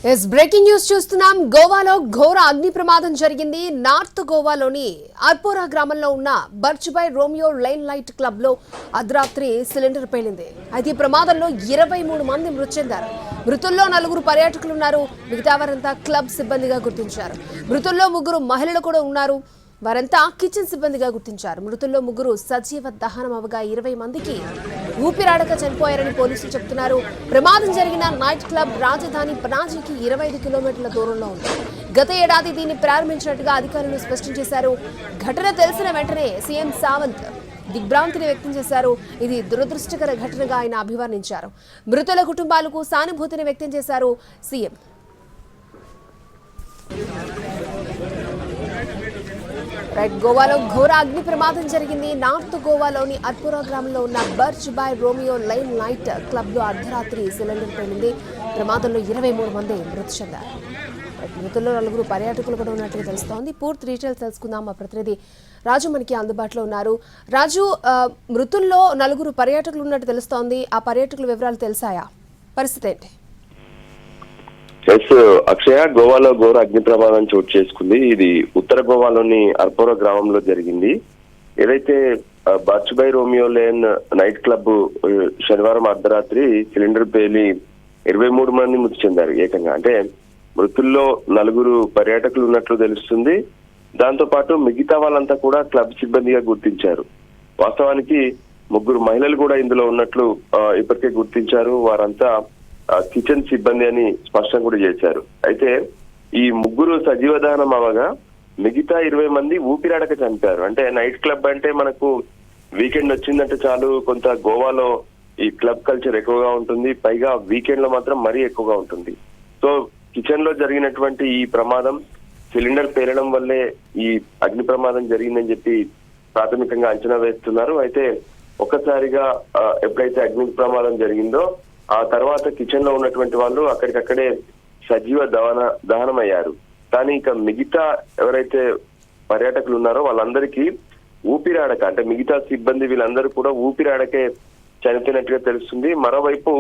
Yes breaking news చూస్తున్నాం. గోవాలో ఘోర అగ్ని ప్రమాదం జరిగింది. నార్త్ గోవాలోని అర్పోరా గ్రామంలో ఉన్న బర్చ్బాయ్ రోమియో లైన్ లైట్ క్లబ్ లో అర్ధరాత్రి సిలిండర్ పేలింది. అయితే ఈ ప్రమాదంలో 23 మంది మృతి చెందారు. మృతుల్లో 4 పర్యాటకులు ఉన్నారు. మిగతా వారంతా క్లబ్ సిబ్బందిగా గుర్తించారు. మృతుల్లో 3 మహిళలు కూడా ఉన్నారు. వారంతా కిచెన్ సిబ్బందిగా గుర్తించారు. మృతుల్లో 3 సజీవ దహనం అవగా 20 మందికి ఊపిరాడక చనిపోయారని పోలీసులు చెబుతున్నారు. ప్రమాదం జరిగిన నైట్ క్లబ్ రాజధాని పనాజీకి 25 కిలోమీటర్ల దూరంలో ఉంది. గత ఏడాది దీన్ని ప్రారంభించినట్టుగా అధికారులు స్పష్టం చేశారు. ఘటన తెలిసిన వెంటనే సీఎం సావంత్ దిగ్భ్రాంతిని వ్యక్తం చేశారు. ఇది దురదృష్టకర ఘటనగా ఆయన అభివర్ణించారు. మృతుల కుటుంబాలకు సానుభూతిని వ్యక్తం చేశారు సీఎం. గోవాలో ఘోర అగ్ని ప్రమాదం జరిగింది. నార్త్ గోవాలోని అర్పురా గ్రామంలో ఉన్న బర్చ్బాయ్ రోమియో లైన్ లైట్ క్లబ్ లో అర్ధరాత్రి సిలిండర్ పేలింది. ప్రమాదంలో 23 మంది మృతి చెందారు. మృతుల్లో 4 పర్యాటకులు కూడా ఉన్నట్టుగా తెలుస్తోంది. పూర్తి డీటెయిల్స్ తెలుసుకుందాం. మా ప్రతినిధి రాజు మనకి అందుబాటులో ఉన్నారు. రాజు, మృతుల్లో 4 పర్యాటకులు ఉన్నట్టు తెలుస్తోంది. ఆ పర్యాటకుల వివరాలు తెలిసాయా? పరిస్థితి ఏంటి? అక్షయ, గోవాలో ఘోర అగ్ని ప్రమాదం చోటు చేసుకుంది. ఇది ఉత్తర గోవాలోని అర్పోరా గ్రామంలో జరిగింది. ఏదైతే బర్చ్బాయ్ రోమియో లేన్ నైట్ క్లబ్ శనివారం అర్ధరాత్రి సిలిండర్ పేలి 23 మంది మృతి చెందారు ఏకంగా. అంటే మృతుల్లో 4 పర్యాటకులు ఉన్నట్లు తెలుస్తుంది. దాంతో పాటు మిగతా వాళ్ళంతా కూడా క్లబ్ సిబ్బందిగా గుర్తించారు. వాస్తవానికి 3 మహిళలు కూడా ఇందులో ఉన్నట్లు ఇప్పటికే గుర్తించారు. వారంతా కిచెన్ సిబ్బంది అని స్పష్టం కూడా చేశారు. అయితే ఈ 3 సజీవ దహనం అవగా మిగతా 20 మంది ఊపిరాడక చనిపోయారు. అంటే నైట్ క్లబ్ అంటే మనకు వీకెండ్ వచ్చిందంటే చాలు, కొంత గోవాలో ఈ క్లబ్ కల్చర్ ఎక్కువగా ఉంటుంది. పైగా వీకెండ్ లో మాత్రం మరీ ఎక్కువగా ఉంటుంది. సో కిచెన్ లో జరిగినటువంటి ఈ ప్రమాదం సిలిండర్ పేలడం వల్లే ఈ అగ్ని ప్రమాదం జరిగిందని చెప్పి ప్రాథమికంగా అంచనా వేస్తున్నారు. అయితే ఒక్కసారిగా ఎప్పుడైతే అగ్ని ప్రమాదం జరిగిందో ఆ తర్వాత కిచెన్ లో ఉన్నటువంటి వాళ్ళు అక్కడికక్కడే సజీవ దహనం అయ్యారు. కానీ ఇక మిగతా ఎవరైతే పర్యాటకులు ఉన్నారో వాళ్ళందరికీ ఊపిరాడక, అంటే మిగతా సిబ్బంది వీళ్ళందరూ కూడా ఊపిరాడకే చనిపోయినట్టుగా తెలుస్తుంది. మరోవైపు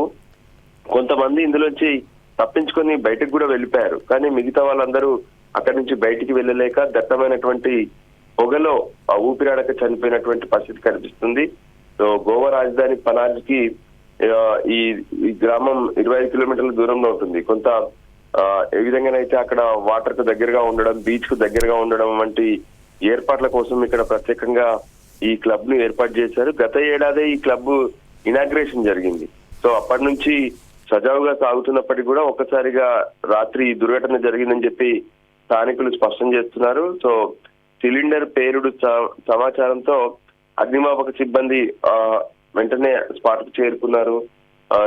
కొంతమంది ఇందులోంచి తప్పించుకొని బయటకు కూడా వెళ్ళిపోయారు. కానీ మిగతా వాళ్ళందరూ అక్కడి నుంచి బయటికి వెళ్ళలేక దట్టమైనటువంటి పొగలో ఊపిరాడక చనిపోయినటువంటి పరిస్థితి కనిపిస్తుంది. సో గోవా రాజధాని పనాజీకి ఈ గ్రామం 25 కిలోమీటర్ల దూరంలో ఉంటుంది. కొంత ఏ విధంగానైతే అక్కడ వాటర్ కు దగ్గరగా ఉండడం, బీచ్ కు దగ్గరగా ఉండడం వంటి ఏర్పాట్ల కోసం ఇక్కడ ప్రత్యేకంగా ఈ క్లబ్ ను ఏర్పాటు చేశారు. గత ఏడాది ఈ క్లబ్ ఇనాగ్రేషన్ జరిగింది. సో అప్పటి నుంచి సజావుగా సాగుతున్నప్పటికీ కూడా ఒక్కసారిగా రాత్రి దుర్ఘటన జరిగిందని చెప్పి స్థానికులు స్పష్టం చేస్తున్నారు. సో సిలిండర్ పేలుడు సమాచారంతో అగ్నిమాపక సిబ్బంది వెంటనే స్పాట్ కు చేరుకున్నారు.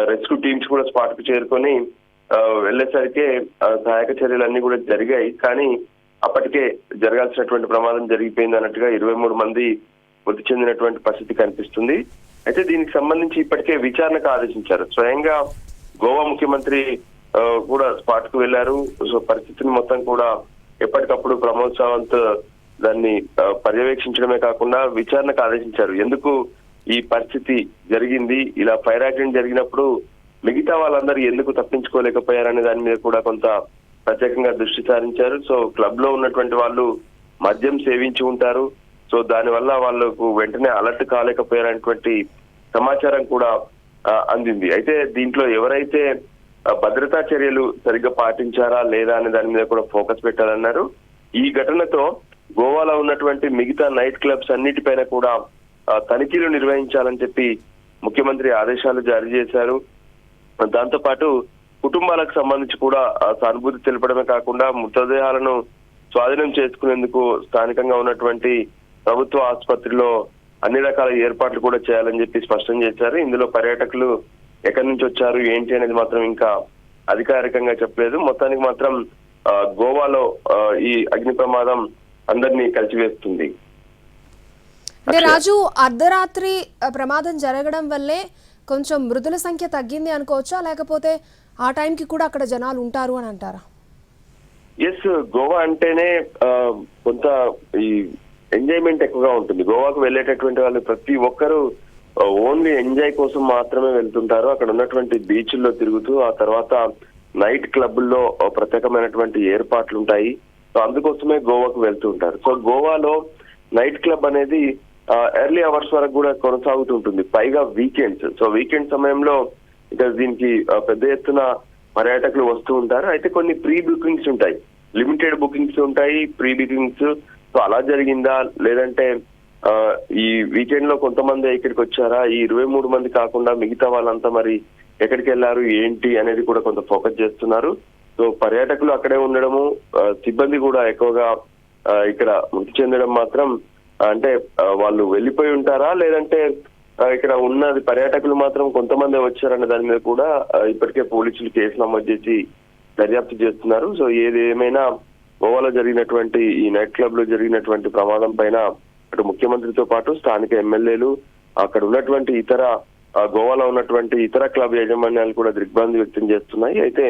రెస్క్యూ టీమ్స్ కూడా స్పాట్ కు చేరుకొని వెళ్లేసరికి సహాయక చర్యలన్నీ కూడా జరిగాయి. కానీ అప్పటికే జరగాల్సినటువంటి ప్రమాదం జరిగిపోయింది అన్నట్టుగా 23 మంది మృతి చెందినటువంటి పరిస్థితి కనిపిస్తుంది. అయితే దీనికి సంబంధించి ఇప్పటికే విచారణకు ఆదేశించారు. స్వయంగా గోవా ముఖ్యమంత్రి కూడా స్పాట్ కు వెళ్లారు. సో పరిస్థితిని మొత్తం కూడా ఎప్పటికప్పుడు ప్రమోద్ సావంత్ దాన్ని పర్యవేక్షించడమే కాకుండా విచారణకు ఆదేశించారు. ఎందుకు ఈ పరిస్థితి జరిగింది, ఇలా ఫైర్ యాక్సిడెంట్ జరిగినప్పుడు మిగతా వాళ్ళందరూ ఎందుకు తప్పించుకోలేకపోయారనే దాని మీద కూడా కొంత ప్రత్యేకంగా దృష్టి సారించారు. సో క్లబ్ లో ఉన్నటువంటి వాళ్ళు మద్యం సేవించి ఉంటారు. సో దానివల్ల వాళ్ళకు వెంటనే అలర్ట్ కాలేకపోయారనేటువంటి సమాచారం కూడా అందింది. అయితే దీంట్లో ఎవరైతే భద్రతా చర్యలు సరిగ్గా పాటించారా లేదా అనే దాని మీద కూడా ఫోకస్ పెట్టాలన్నారు. ఈ ఘటనతో గోవాలో ఉన్నటువంటి మిగతా నైట్ క్లబ్స్ అన్నిటిపైన కూడా తనిఖీలు నిర్వహించాలని చెప్పి ముఖ్యమంత్రి ఆదేశాలు జారీ చేశారు. దాంతో పాటు కుటుంబాలకు సంబంధించి కూడా సానుభూతి తెలపడమే కాకుండా మృతదేహాలను స్వాధీనం చేసుకునేందుకు స్థానికంగా ఉన్నటువంటి ప్రభుత్వ ఆసుపత్రిలో అన్ని రకాల ఏర్పాట్లు కూడా చేయాలని చెప్పి స్పష్టం చేశారు. ఇందులో పర్యాటకులు ఎక్కడి నుంచి వచ్చారు ఏంటి అనేది మాత్రం ఇంకా అధికారికంగా చెప్పలేదు. మొత్తానికి మాత్రం గోవాలో ఈ అగ్ని ప్రమాదం అందరినీ కలిసివేస్తుంది. రాజు, అర్ధరాత్రి ప్రమాదం జరగడం వల్లే కొంచెం మృతుల సంఖ్య తగ్గింది అనుకోవచ్చా, లేకపోతే ఆ టైంకి కూడా అక్కడ జనాలు ఉంటారు అని అంటారా? ఎస్, గోవా అంటేనే కొంత ఈ ఎంజాయ్మెంట్ ఎక్కువగా ఉంటుంది. గోవాకు వెళ్ళేటటువంటి వాళ్ళు ప్రతి ఒక్కరూ ఓన్లీ ఎంజాయ్ కోసం మాత్రమే వెళ్తుంటారు. అక్కడ ఉన్నటువంటి బీచ్ల్లో తిరుగుతూ ఆ తర్వాత నైట్ క్లబ్ల్లో ప్రత్యేకమైనటువంటి ఏర్పాట్లు ఉంటాయి. సో అందుకోసమే గోవాకు వెళ్తూ ఉంటారు. సో గోవాలో నైట్ క్లబ్ అనేది ఎర్లీ అవర్స్ వరకు కూడా కొనసాగుతుంటుంది, పైగా వీకెండ్స్. సో వీకెండ్ సమయంలో ఇక దీనికి పెద్ద ఎత్తున పర్యాటకులు వస్తూ ఉంటారు. అయితే కొన్ని ప్రీ బుకింగ్స్ ఉంటాయి, లిమిటెడ్ బుకింగ్స్ ఉంటాయి, ప్రీ బుకింగ్స్. సో అలా జరిగిందా, లేదంటే ఈ వీకెండ్ లో కొంతమంది ఇక్కడికి వచ్చారా, ఈ 23 మంది కాకుండా మిగతా వాళ్ళంతా మరి ఎక్కడికి వెళ్ళారు ఏంటి అనేది కూడా కొంత ఫోకస్ చేస్తున్నారు. సో పర్యాటకులు అక్కడే ఉండడము, సిబ్బంది కూడా ఎక్కువగా ఇక్కడ మృతి చెందడం మాత్రం అంటే వాళ్ళు వెళ్ళిపోయి ఉంటారా, లేదంటే ఇక్కడ ఉన్నది పర్యాటకులు మాత్రం కొంతమంది వచ్చారన్న దాని మీద కూడా ఇప్పటికే పోలీసులు కేసు నమోదు చేసి దర్యాప్తు చేస్తున్నారు. సో ఏది ఏమైనా గోవాలో జరిగినటువంటి ఈ నైట్ క్లబ్ లో జరిగినటువంటి ప్రమాదం పైన అటు ముఖ్యమంత్రితో పాటు స్థానిక ఎమ్మెల్యేలు, అక్కడ ఉన్నటువంటి గోవాలో ఉన్నటువంటి ఇతర క్లబ్ యాజమాన్యాలు కూడా దిగ్భ్రాంతి వ్యక్తం చేస్తున్నాయి. అయితే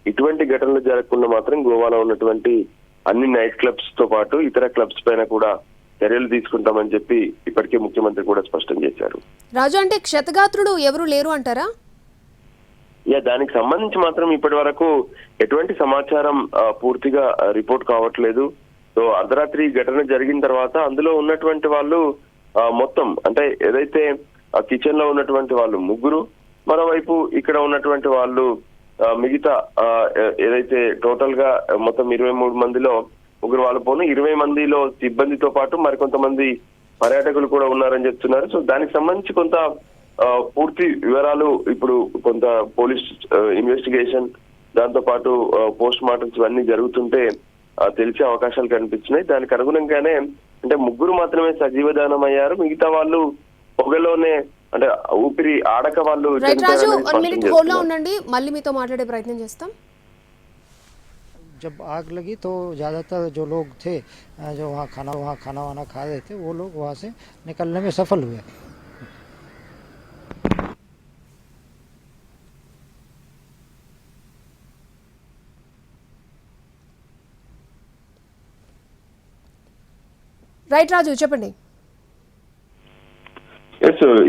ఇటువంటి ఘటనలు జరగకుండా మాత్రం గోవాలో ఉన్నటువంటి అన్ని నైట్ క్లబ్స్ తో పాటు ఇతర క్లబ్స్ పైన కూడా చర్యలు తీసుకుంటామని చెప్పి ఇప్పటికే ముఖ్యమంత్రి కూడా స్పష్టం చేశారు. రాజు, అంటే క్షతగాత్రుడు ఎవరు లేరు అంటారా? దానికి సంబంధించి మాత్రం ఇప్పటి వరకు ఎటువంటి సమాచారం పూర్తిగా రిపోర్ట్ కావట్లేదు. సో అర్ధరాత్రి ఘటన జరిగిన తర్వాత అందులో ఉన్నటువంటి వాళ్ళు మొత్తం అంటే ఏదైతే కిచెన్ లో ఉన్నటువంటి వాళ్ళు 3, మరోవైపు ఇక్కడ ఉన్నటువంటి వాళ్ళు మిగతా ఏదైతే టోటల్ గా మొత్తం 23 మందిలో 3 వాళ్ళు పోను 20 మందిలో సిబ్బందితో పాటు మరికొంతమంది పర్యాటకులు కూడా ఉన్నారని చెప్తున్నారు. సో దానికి సంబంధించి కొంత పూర్తి వివరాలు ఇప్పుడు కొంత పోలీస్ ఇన్వెస్టిగేషన్, దాంతో పాటు పోస్ట్ మార్టమ్స్ ఇవన్నీ జరుగుతుంటే తెలిసే అవకాశాలు కనిపిస్తున్నాయి. దానికి అనుగుణంగానే అంటే 3 మాత్రమే సజీవదానం అయ్యారు, మిగతా వాళ్ళు పొగలోనే అంటే ఊపిరి ఆడక వాళ్ళు ఉండండి, మళ్ళీ మీతో మాట్లాడే ప్రయత్నం చేస్తాం. जब आग लगी तो ज़्यादातर जो लोग थे जो वहाँ खाना वाना खा रहे थे वो लोग वहाँ से निकलने में सफल हुए. రైట్ రాజు, చెప్పండి.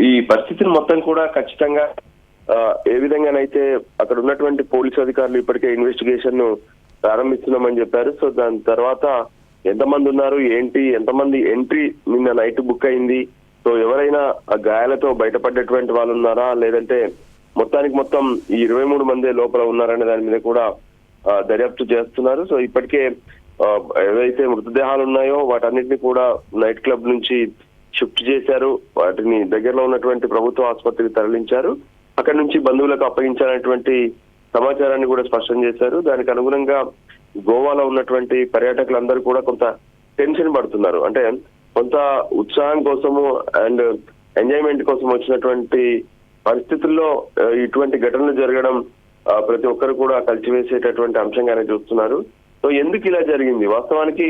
ఈ పరిస్థితిని మొత్తం కూడా ఖచ్చితంగా ఏ విధంగానైతే అక్కడ ఉన్నటువంటి పోలీసు అధికారులు ఇప్పటికే ఇన్వెస్టిగేషన్ ను ప్రారంభిస్తున్నామని చెప్పారు. సో దాని తర్వాత ఎంతమంది ఉన్నారు ఏంటి, ఎంతమంది ఎంట్రీ నిన్న నైట్ బుక్ అయింది, సో ఎవరైనా గాయాలతో బయటపడ్డటువంటి వాళ్ళు ఉన్నారా, లేదంటే మొత్తం ఈ 23 మంది లోపల ఉన్నారనే దాని మీద కూడా దర్యాప్తు చేస్తున్నారు. సో ఇప్పటికే ఏవైతే మృతదేహాలు ఉన్నాయో వాటన్నిటిని కూడా నైట్ క్లబ్ నుంచి షిఫ్ట్ చేశారు, వాటిని దగ్గరలో ఉన్నటువంటి ప్రభుత్వ ఆసుపత్రికి తరలించారు, అక్కడి నుంచి బంధువులకు అప్పగించాలనేటువంటి సమాచారాన్ని కూడా స్పష్టం చేశారు. దానికి అనుగుణంగా గోవాలో ఉన్నటువంటి పర్యాటకులందరూ కూడా కొంత టెన్షన్ పడుతున్నారు. అంటే కొంత ఉత్సాహం కోసము అండ్ ఎంజాయ్మెంట్ కోసం వచ్చినటువంటి పరిస్థితుల్లో ఇటువంటి ఘటనలు జరగడం ప్రతి ఒక్కరు కూడా కలిసివేసేటటువంటి అంశంగానే చూస్తున్నారు. సో ఎందుకు ఇలా జరిగింది, వాస్తవానికి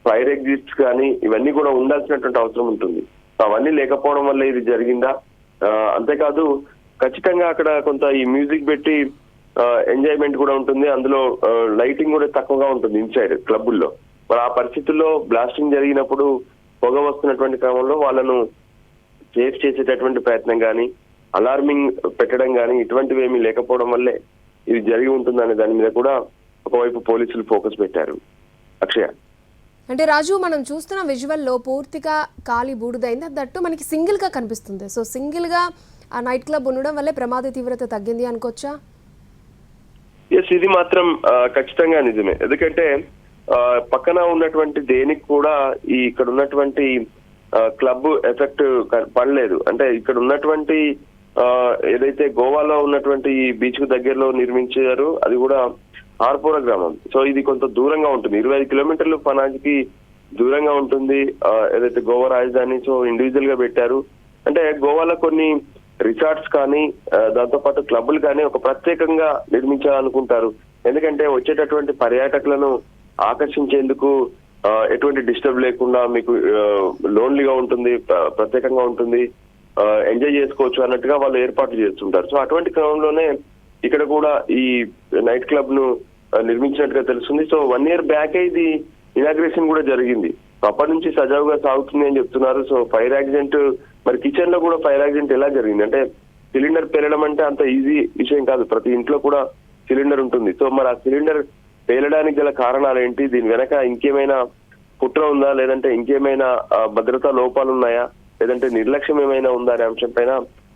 ఫైర్ ఎగ్జిట్స్ కానీ ఇవన్నీ కూడా ఉండాల్సినటువంటి అవసరం ఉంటుంది. అవన్నీ లేకపోవడం వల్ల ఇది జరిగిందా, అంతేకాదు ఖచ్చితంగా అక్కడ కొంత ఈ మ్యూజిక్ పెట్టి ఎంజాయ్మెంట్ కూడా ఉంటుంది, అందులో లైటింగ్ కూడా తక్కువగా ఉంటుంది ఇన్సైడ్ క్లబ్బుల్లో. మరి ఆ పరిస్థితుల్లో బ్లాస్టింగ్ జరిగినప్పుడు పొగ వస్తున్నటువంటి క్రమంలో వాళ్ళను సేఫ్ చేసేటటువంటి ప్రయత్నం కానీ అలార్మింగ్ పెట్టడం కానీ ఇటువంటివి ఏమీ లేకపోవడం వల్లే ఇది జరిగి ఉంటుందనే దాని మీద కూడా ఒకవైపు పోలీసులు ఫోకస్ పెట్టారు. అక్షయ, అంటే రాజు, మనం చూస్తున్న విజువల్లో పూర్తిగా కాలి బూడిదైంది, దట్టు మనకి సింగిల్ గా కనిపిస్తుంది. సో సింగిల్ గా ఆ నైట్ క్లబ్ ఉండడం వల్లే ప్రమాద తీవ్రత తగ్గింది అనుకోవచ్చా? ఇది మాత్రం ఖచ్చితంగా నిజమే. ఎందుకంటే పక్కన ఉన్నటువంటి దేనికి కూడా ఈ ఇక్కడ ఉన్నటువంటి క్లబ్ ఎఫెక్ట్ పడలేదు. అంటే ఇక్కడ ఉన్నటువంటి ఏదైతే గోవాలో ఉన్నటువంటి ఈ బీచ్ కు దగ్గరలో నిర్మించారు అది కూడా ఆర్పోరా గ్రామం. సో ఇది కొంత దూరంగా ఉంటుంది, 25 కిలోమీటర్లు పనాజికి దూరంగా ఉంటుంది ఏదైతే గోవా రాజధాని. సో ఇండివిజువల్ గా పెట్టారు. అంటే గోవాలో కొన్ని రిసార్ట్స్ కానీ దాంతో పాటు క్లబ్లు కానీ ఒక ప్రత్యేకంగా నిర్మించాలనుకుంటారు. ఎందుకంటే వచ్చేటటువంటి పర్యాటకులను ఆకర్షించేందుకు ఎటువంటి డిస్టర్బ్ లేకుండా మీకు లోన్లీగా ఉంటుంది, ప్రత్యేకంగా ఉంటుంది, ఎంజాయ్ చేసుకోవచ్చు అన్నట్టుగా వాళ్ళు ఏర్పాట్లు చేస్తుంటారు. సో అటువంటి క్రమంలోనే ఇక్కడ కూడా ఈ నైట్ క్లబ్ ను నిర్మించినట్టుగా తెలుస్తుంది. సో 1 year బ్యాక్ ఇది ఇనాగ్రేషన్ కూడా జరిగింది. అప్పటి నుంచి సజావుగా సాగుతుంది అని చెప్తున్నారు. సో ఫైర్ యాక్సిడెంట్, మరి కిచెన్ లో కూడా ఫైర్ యాక్సిడెంట్ ఎలా జరిగింది అంటే సిలిండర్ పేలడం అంటే అంత ఈజీ విషయం కాదు. ప్రతి ఇంట్లో కూడా సిలిండర్ ఉంటుంది. సో మరి ఆ సిలిండర్ పేలడానికి గల కారణాలు ఏంటి, దీని వెనక ఇంకేమైనా కుట్ర ఉందా, లేదంటే ఇంకేమైనా భద్రతా లోపాలు ఉన్నాయా, లేదంటే నిర్లక్ష్యం ఏమైనా ఉందా అనే అంశం పైన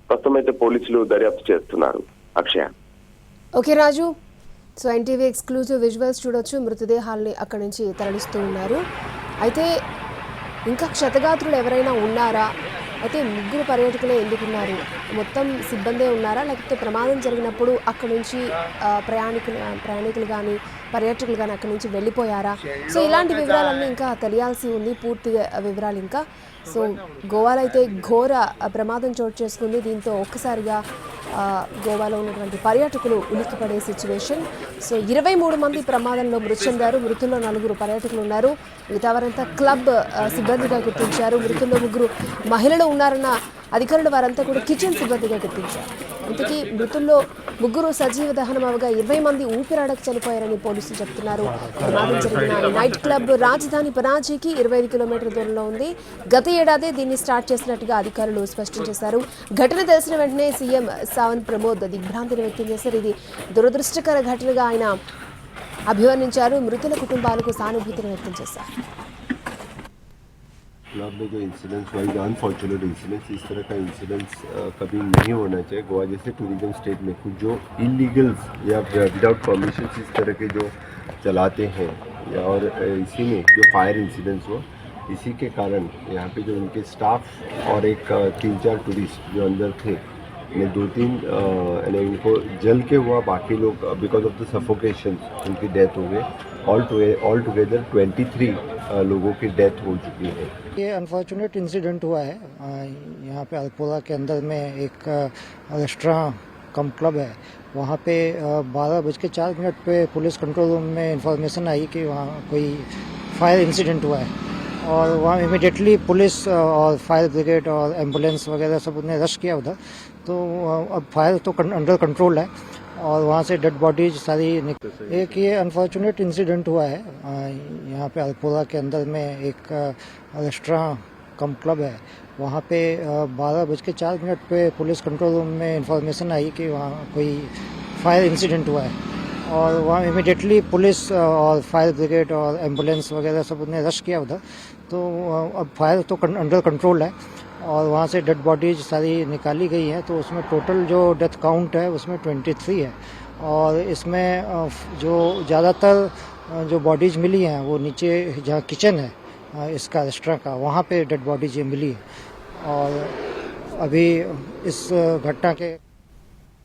ప్రస్తుతం అయితే పోలీసులు దర్యాప్తు చేస్తున్నారు. అక్షయ. ఓకే రాజు, సో ఎన్టీవీ ఎక్స్క్లూజివ్ విజువల్స్ చూడొచ్చు. మృతదేహాల్ని అక్కడి నుంచి తరలిస్తూ ఉన్నారు. అయితే ఇంకా క్షతగాత్రులు ఎవరైనా ఉన్నారా? అయితే ముగ్గురు పర్యాటకులే ఎందుకున్నారు? మొత్తం సిబ్బందే ఉన్నారా, లేకపోతే ప్రమాదం జరిగినప్పుడు అక్కడ నుంచి ప్రయాణికులు కానీ పర్యాటకులు కానీ అక్కడి నుంచి వెళ్ళిపోయారా? సో ఇలాంటి వివరాలన్నీ ఇంకా తెలియాల్సి ఉంది, పూర్తిగా వివరాలు ఇంకా. సో గోవాలో అయితే ఘోర ప్రమాదం చోటు చేసుకుంది. దీంతో ఒక్కసారిగా గోవాలో ఉన్నటువంటి పర్యాటకులు ఉలిక్కిపడే సిచ్యువేషన్. సో 23 మంది ప్రమాదంలో మృతి చెందారు. మృతుల్లో 4 పర్యాటకులు ఉన్నారు. మిగతా వారంతా క్లబ్ సిబ్బందిగా గుర్తించారు. మృతుల్లో 3 మహిళలు ఉన్నారన్న అధికారులు వారంతా కూడా కిచెన్ సిబ్బందిగా గుర్తించారు. ఇంతకీ మృతుల్లో 3 సజీవ దహనం అవగా 20 మంది ఊపిరాడక చనిపోయారని పోలీసులు చెప్తున్నారు. ప్రమాదం జరిగిన నైట్ క్లబ్ రాజధాని పనాజీకి 25 కిలోమీటర్ల దూరంలో ఉంది. గత ఏడాది దీన్ని స్టార్ట్ చేసినట్టుగా అధికారులు స్పష్టం చేశారు. ఘటన తెలిసిన వెంటనే సీఎం సావన్ ప్రమోద్ దిగ్భ్రాంతిని వ్యక్తం చేశారు. ఇది దురదృష్టకర ఘటనగా ఆయన అభివర్ణించారు. మృతుల కుటుంబాలకు సానుభూతిని వ్యక్తం చేశారు. क्लब में जो इंसिडेंट्स हुआ, अनफॉर्चुनेट इंसिडेंट्स, इस तरह का इंसिडेंट्स कभी नहीं होना चाहिए। गोवा जैसे टूरिज्म स्टेट में कुछ जो इलीगल्स या विदाउट परमिशन इस तरह के जो चलाते हैं, या और इसी में जो फायर इंसिडेंट्स हुआ, इसी के कारण यहाँ पे जो उनके स्टाफ और एक 3-4 टूरिस्ट जो अंदर थे, ने 2-3 इनको जल के हुआ, बाकी लोग बिकॉज ऑफ द सफोकेशन उनकी डेथ हो गई। ऑल टुगेदर 23 लोगों की डेथ हो चुकी है। ये अनफॉर्चुनेट इंसिडेंट हुआ है यहाँ पे अल्पोरा के अंदर में एक रेस्टोरेंट कम क्लब है। वहाँ पे 12:04 पे पुलिस कंट्रोल रूम में इंफॉर्मेशन आई कि वहाँ कोई फायर इंसिडेंट हुआ है, और वहाँ इमिडिएटली पुलिस और फायर ब्रिगेड और एम्बुलेंस वगैरह सब ने रश किया उधर। तो अब फायर तो अंडर कंट्रोल है और वहाँ से डेड बॉडीज सारी एक ये अनफॉर्चुनेट इंसिडेंट हुआ है यहाँ पे अल्पोरा के अंदर में एक रेस्टोरेंट कम क्लब है। वहाँ पे 12:04 पे पुलिस कंट्रोल रूम में इंफॉर्मेशन आई कि वहाँ कोई फायर इंसिडेंट हुआ है, और वहाँ इमिडिएटली पुलिस और फायर ब्रिगेड और एम्बुलेंस वगैरह सब ने रश किया उधर। तो अब फायर तो अंडर कंट्रोल है और वहाँ से डेड बॉडीज सारी निकाली गई हैं। तो उसमें टोटल जो डेथ काउंट है उसमें 23 है, और इसमें जो ज़्यादातर जो बॉडीज मिली हैं वो नीचे जहाँ किचन है इसका रेस्टोरेंट का, वहाँ पे डेड बॉडीज ये मिली है। और अभी इस घटना के